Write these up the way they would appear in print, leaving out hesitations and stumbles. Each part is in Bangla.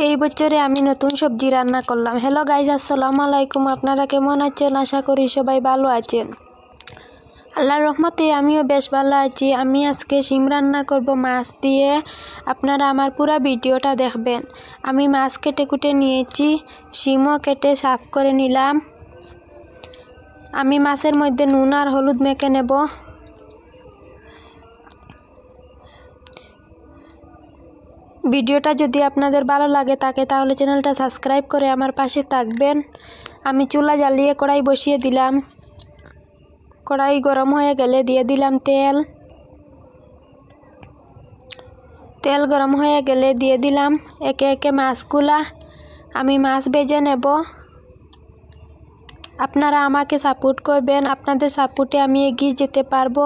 এই বছরে আমি নতুন সবজি রান্না করলাম। হ্যালো গাইজ, আসসালামু আলাইকুম। আপনারা কেমন আছেন? আশা করি সবাই ভালো আছেন। আল্লাহর রহমতে আমিও বেশ ভালো আছি। আমি আজকে শিম রান্না করব মাছ দিয়ে। আপনারা আমার পুরো ভিডিওটা দেখবেন। আমি মাছ কেটে কুটে নিয়েছি, শিমও কেটে সাফ করে নিলাম। আমি মাছের মধ্যে নুন আর হলুদ মেখে নেব। ভিডিওটা যদি আপনাদের ভালো লাগে থাকে তাহলে চ্যানেলটা সাবস্ক্রাইব করে আমার পাশে থাকবেন। আমি চুলা জ্বালিয়ে কড়াই বসিয়ে দিলাম। কড়াই গরম হয়ে গেলে দিয়ে দিলাম তেল। তেল গরম হয়ে গেলে দিয়ে দিলাম একে একে মাছগুলা। আমি মাছ ভেজে নেব। আপনারা আমাকে সাপোর্ট করবেন, আপনাদের সাপোর্টে আমি এগিয়ে যেতে পারবো।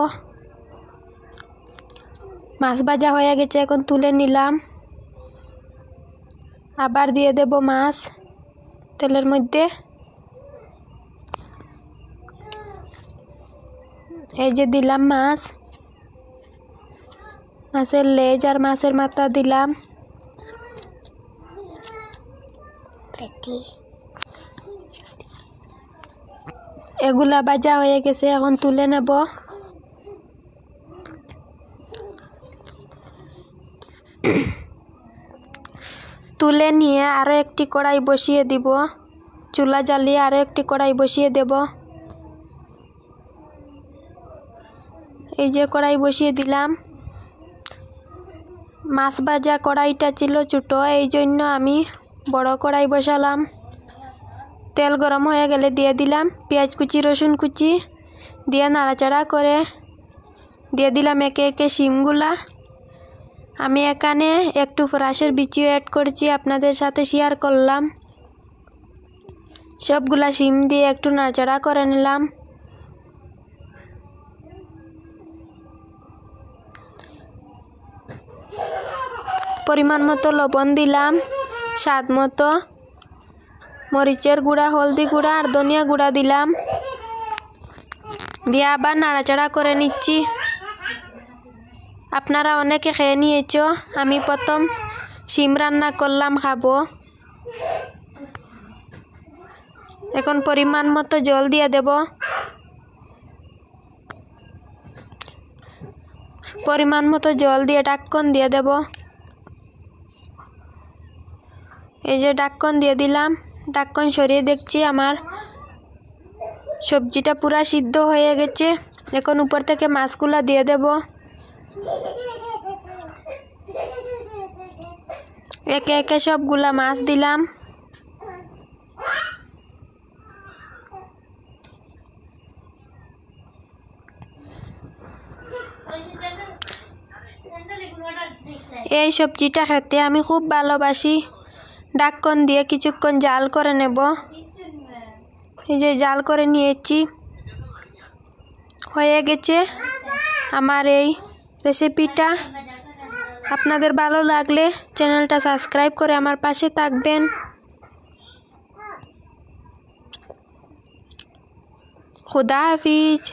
মাছ ভাজা হয়ে গেছে, এখন তুলে নিলাম। আবার দিয়ে দেব মাছ তেলের মধ্যে। এই যে দিলাম মাছ, মাছের লেজ আর মাছের মাথা দিলাম। এগুলা ভাজা হয়ে গেছে, এখন তুলে নেব। তুলে নিয়ে আরো একটি কড়াই বসিয়ে দিব। চুলা জ্বালিয়ে আরো একটি কড়াই বসিয়ে দেব। এই যে কড়াই বসিয়ে দিলাম। মাছ ভাজা কড়াইটা ছিল ছোট, এই জন্য আমি বড় কড়াই বসালাম। তেল গরম হয়ে গেলে দিয়ে দিলাম পেঁয়াজ কুচি, রসুন কুচি দিয়ে নাড়াচাড়া করে দিয়ে দিলাম একে একে শিমগুলা। আমি এখানে একটু ফ্রাশের বিচিও অ্যাড করছি, আপনাদের সাথে শেয়ার করলাম। সবগুলা শিম দিয়ে একটু নাড়াচাড়া করে নিলাম। পরিমাণ মতো লবণ দিলাম, স্বাদ মতো মরিচের গুঁড়া, হলদি গুঁড়া আর ধনিয়া গুঁড়া দিলাম। দিয়ে আবার নাড়াচাড়া করে নিচ্ছি। আপনারা অনেকে খেয়ে নিয়েছ, আমি প্রথম শিম রান্না করলাম, খাবো। এখন পরিমাণ মতো জল দিয়ে দেব। পরিমাণ মতো জল দিয়ে ঢাকন দিয়ে দেব। এই যে ঢাকন দিয়ে দিলাম। ঢাকন সরিয়ে দেখছি আমার সবজিটা পুরা সিদ্ধ হয়ে গেছে। এখন উপর থেকে মাছগুলা দিয়ে দেব। একে একে সবগুলা মাছ দিলাম। এই সবজিটা খেতে আমি খুব ভালোবাসি। ঢাকন দিয়ে কিছুক্ষণ জাল করে নেব। এই যে জাল করে নিয়েছি, হয়ে গেছে আমার এই রেসিপিটা। আপনাদের ভালো লাগলে চ্যানেলটা সাবস্ক্রাইব করে আমার পাশে থাকবেন। খুদা হাফিজ।